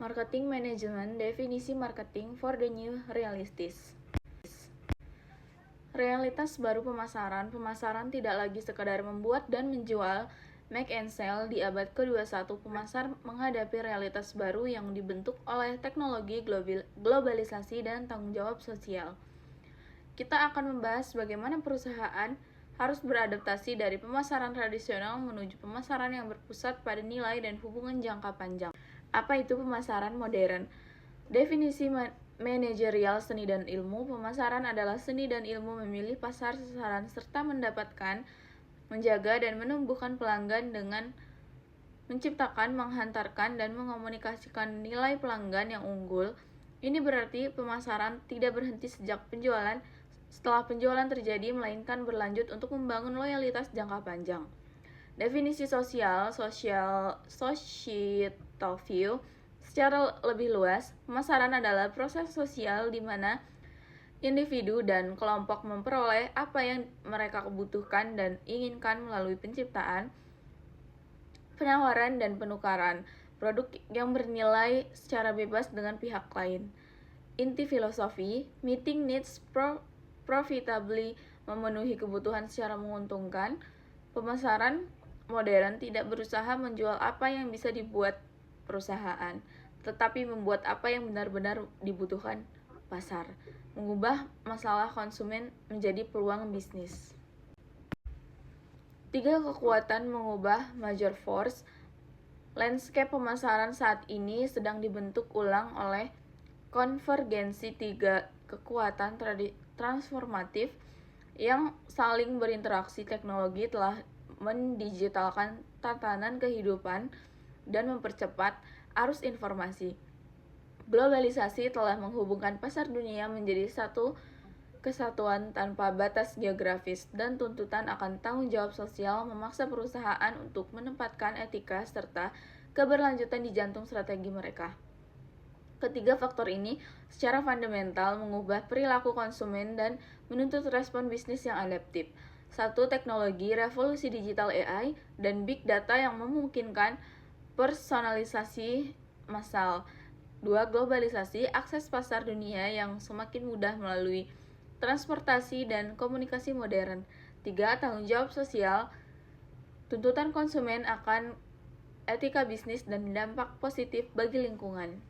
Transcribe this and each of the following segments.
Marketing Management, definisi marketing for the new realities. Realitas baru pemasaran. Pemasaran tidak lagi sekadar membuat dan menjual, make and sell. Di abad ke-21, pemasar menghadapi realitas baru yang dibentuk oleh teknologi, globalisasi, dan tanggung jawab sosial. Kita akan membahas bagaimana perusahaan harus beradaptasi dari pemasaran tradisional menuju pemasaran yang berpusat pada nilai dan hubungan jangka panjang. Apa itu pemasaran modern? Definisi manajerial seni dan ilmu. Pemasaran adalah seni dan ilmu memilih pasar sasaran serta mendapatkan, menjaga, dan menumbuhkan pelanggan dengan menciptakan, menghantarkan, dan mengomunikasikan nilai pelanggan yang unggul. Ini berarti pemasaran tidak berhenti sejak penjualan, setelah penjualan terjadi, melainkan berlanjut untuk membangun loyalitas jangka panjang. Definisi societal view. Secara lebih luas, pemasaran adalah proses sosial di mana individu dan kelompok memperoleh apa yang mereka butuhkan dan inginkan melalui penciptaan, penawaran, dan penukaran produk yang bernilai secara bebas dengan pihak lain. Inti filosofi, meeting needs profitably, memenuhi kebutuhan secara menguntungkan. Pemasaran modern tidak berusaha menjual apa yang bisa dibuat perusahaan, tetapi membuat apa yang benar-benar dibutuhkan pasar, mengubah masalah konsumen menjadi peluang bisnis. 3 kekuatan mengubah major force. Landscape pemasaran saat ini sedang dibentuk ulang oleh konvergensi 3 kekuatan transformatif yang saling berinteraksi. Teknologi telah mendigitalkan tatanan kehidupan dan mempercepat arus informasi. Globalisasi telah menghubungkan pasar dunia menjadi satu kesatuan tanpa batas geografis, dan tuntutan akan tanggung jawab sosial memaksa perusahaan untuk menempatkan etika serta keberlanjutan di jantung strategi mereka. Ketiga faktor ini secara fundamental mengubah perilaku konsumen dan menuntut respon bisnis yang adaptif. 1. Teknologi, revolusi digital AI, dan big data yang memungkinkan personalisasi massal. 2. Globalisasi, akses pasar dunia yang semakin mudah melalui transportasi dan komunikasi modern. 3. Tanggung jawab sosial, tuntutan konsumen akan etika bisnis dan dampak positif bagi lingkungan.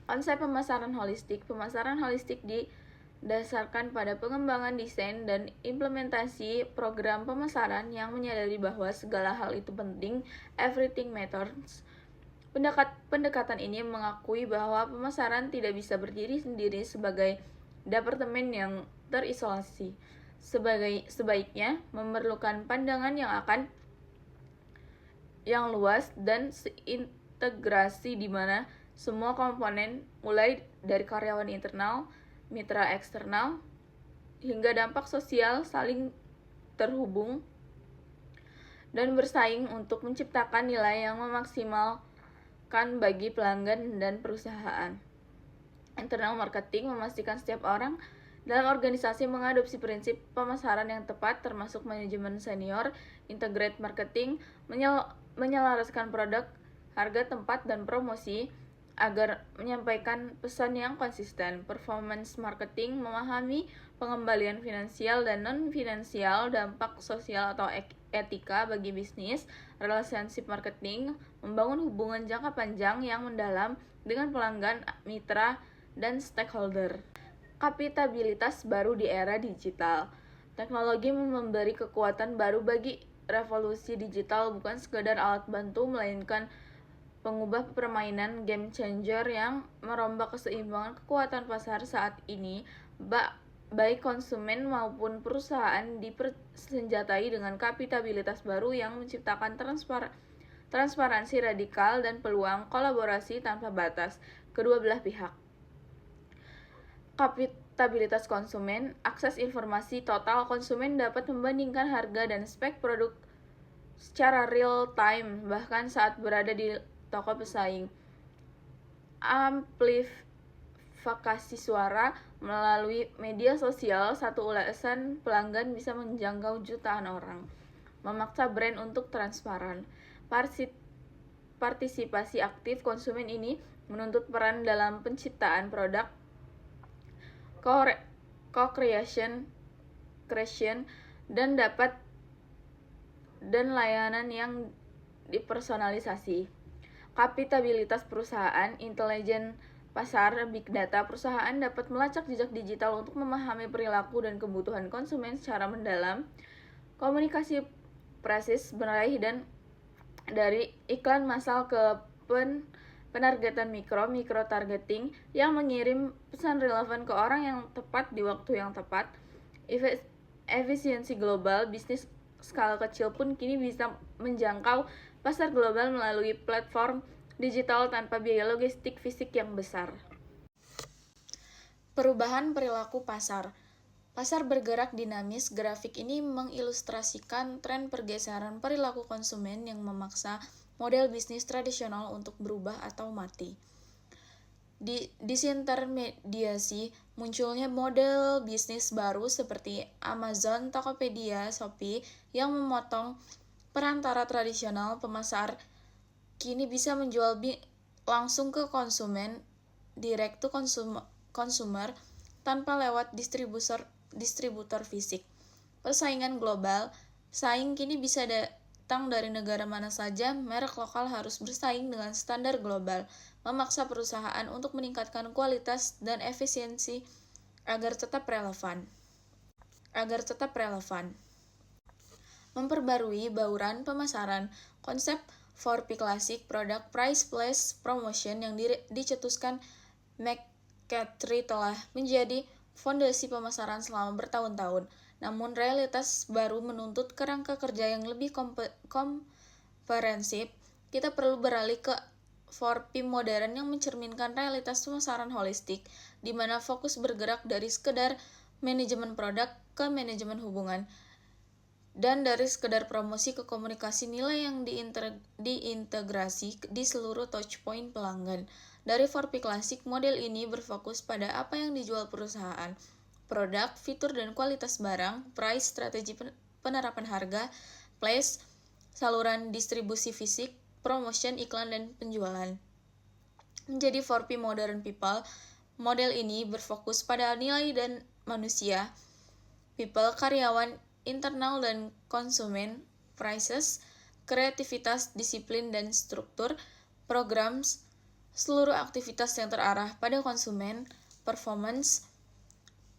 Konsep pemasaran holistik. Pemasaran holistik didasarkan pada pengembangan desain dan implementasi program pemasaran yang menyadari bahwa segala hal itu penting, everything matters. Pendekatan ini mengakui bahwa pemasaran tidak bisa berdiri sendiri sebagai departemen yang terisolasi. Sebaiknya memerlukan pandangan yang luas dan integrasi di mana semua komponen, mulai dari karyawan internal, mitra eksternal, hingga dampak sosial, saling terhubung dan bersaing untuk menciptakan nilai yang memaksimalkan bagi pelanggan dan perusahaan. Internal marketing memastikan setiap orang dalam organisasi mengadopsi prinsip pemasaran yang tepat, termasuk manajemen senior. Integrated marketing menyelaraskan produk, harga, tempat, dan promosi agar menyampaikan pesan yang konsisten. Performance marketing memahami pengembalian finansial dan non-finansial, dampak sosial atau etika bagi bisnis. Relationship marketing membangun hubungan jangka panjang yang mendalam dengan pelanggan, mitra, dan stakeholder. Kapitabilitas baru di era digital. Teknologi memberi kekuatan baru bagi revolusi digital, bukan sekadar alat bantu, melainkan pengubah permainan, game changer yang merombak keseimbangan kekuatan pasar saat ini. Baik konsumen maupun perusahaan dipersenjatai dengan kapitabilitas baru yang menciptakan transparansi radikal dan peluang kolaborasi tanpa batas kedua belah pihak. Kapitabilitas konsumen, akses informasi total. Konsumen dapat membandingkan harga dan spek produk secara real time, bahkan saat berada di toko pesaing. Amplifikasi suara melalui media sosial, satu ulasan pelanggan bisa menjangkau jutaan orang. Memaksa brand untuk transparan. partisipasi aktif konsumen ini menuntut peran dalam penciptaan produk, co-creation, dan layanan yang dipersonalisasi. Kapitalitas perusahaan, intelijen pasar, big data. Perusahaan dapat melacak jejak digital untuk memahami perilaku dan kebutuhan konsumen secara mendalam. Komunikasi presis meraih dan dari iklan massal ke penargetan mikro targeting yang mengirim pesan relevan ke orang yang tepat di waktu yang tepat. Efisiensi global, bisnis skala kecil pun kini bisa menjangkau pasar global melalui platform digital tanpa biaya logistik fisik yang besar. Perubahan perilaku pasar. Pasar bergerak dinamis. Grafik ini mengilustrasikan tren pergeseran perilaku konsumen yang memaksa model bisnis tradisional untuk berubah atau mati. Disintermediasi munculnya model bisnis baru seperti Amazon, Tokopedia, Shopee yang memotong perantara tradisional. Pemasar kini bisa menjual langsung ke konsumen, direct to consumer, tanpa lewat distributor fisik. Persaingan global. Saing kini bisa datang dari negara mana saja. Merek lokal harus bersaing dengan standar global, memaksa perusahaan untuk meningkatkan kualitas dan efisiensi agar tetap relevan. Memperbarui bauran pemasaran. Konsep 4P Classic, Product, Price, Place, Promotion yang dicetuskan McCaffrey telah menjadi fondasi pemasaran selama bertahun-tahun. Namun realitas baru menuntut kerangka kerja yang lebih komprehensif. Kita perlu beralih ke 4P modern yang mencerminkan realitas pemasaran holistik, di mana fokus bergerak dari sekedar manajemen produk ke manajemen hubungan, dan dari sekedar promosi ke komunikasi nilai yang diintegrasi di seluruh touchpoint pelanggan. Dari 4P Classic, model ini berfokus pada apa yang dijual perusahaan, produk, fitur dan kualitas barang, price, strategi penerapan harga, place, saluran distribusi fisik, promotion, iklan, dan penjualan. Menjadi 4P Modern People, model ini berfokus pada nilai dan manusia, people, karyawan, internal dan konsumen, prices, kreativitas, disiplin, dan struktur, programs, seluruh aktivitas yang terarah pada konsumen, performance,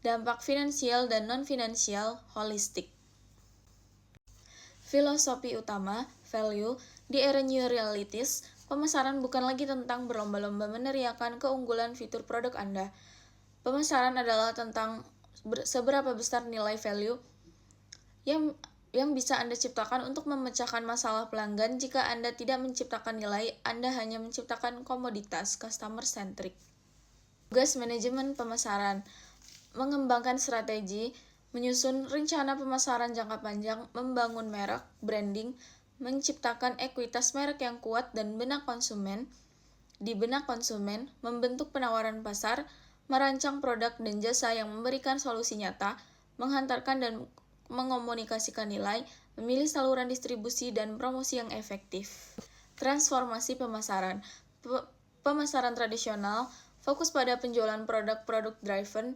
dampak finansial dan non-finansial, holistik. Filosofi utama, value. Di era new realities, pemasaran bukan lagi tentang berlomba-lomba meneriakan keunggulan fitur produk Anda. Pemasaran adalah tentang seberapa besar nilai value yang bisa Anda ciptakan untuk memecahkan masalah pelanggan. Jika Anda tidak menciptakan nilai, Anda hanya menciptakan komoditas, customer centric. Tugas manajemen pemasaran: mengembangkan strategi, menyusun rencana pemasaran jangka panjang, membangun merek, branding, menciptakan ekuitas merek yang kuat dan di benak konsumen, membentuk penawaran pasar, merancang produk dan jasa yang memberikan solusi nyata, menghantarkan dan mengomunikasikan nilai, memilih saluran distribusi dan promosi yang efektif. Transformasi pemasaran. Pemasaran tradisional fokus pada penjualan produk driven.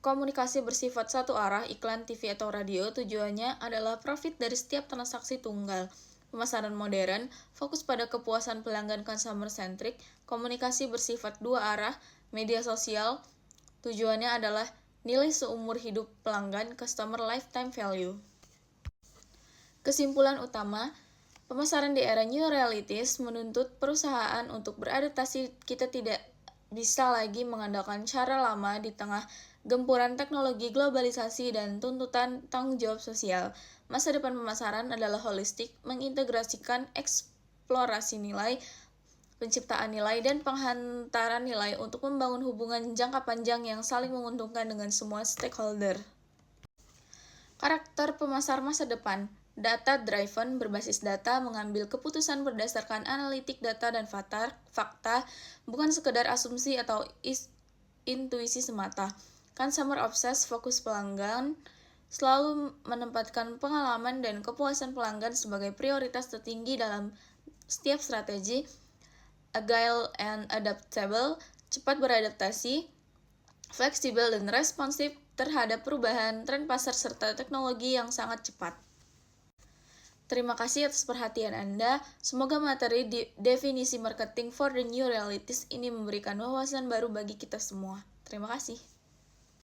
Komunikasi bersifat satu arah, iklan, TV, atau radio. Tujuannya adalah profit dari setiap transaksi tunggal. Pemasaran modern fokus pada kepuasan pelanggan, customer centric. Komunikasi bersifat dua arah, media sosial. Tujuannya adalah nilai seumur hidup pelanggan, customer lifetime value. Kesimpulan utama, pemasaran di era new realities menuntut perusahaan untuk beradaptasi. Kita tidak bisa lagi mengandalkan cara lama di tengah gempuran teknologi, globalisasi, dan tuntutan tanggung jawab sosial. Masa depan pemasaran adalah holistik, mengintegrasikan eksplorasi nilai, penciptaan nilai, dan penghantaran nilai untuk membangun hubungan jangka panjang yang saling menguntungkan dengan semua stakeholder. Karakter pemasar masa depan: data driven, berbasis data, mengambil keputusan berdasarkan analitik data dan fakta, bukan sekedar asumsi atau intuisi semata. Consumer obsessed, fokus pelanggan, selalu menempatkan pengalaman dan kepuasan pelanggan sebagai prioritas tertinggi dalam setiap strategi, agile and adaptable, cepat beradaptasi, fleksibel dan responsif terhadap perubahan tren pasar serta teknologi yang sangat cepat. Terima kasih atas perhatian Anda. Semoga materi definisi marketing for the new realities ini memberikan wawasan baru bagi kita semua. Terima kasih.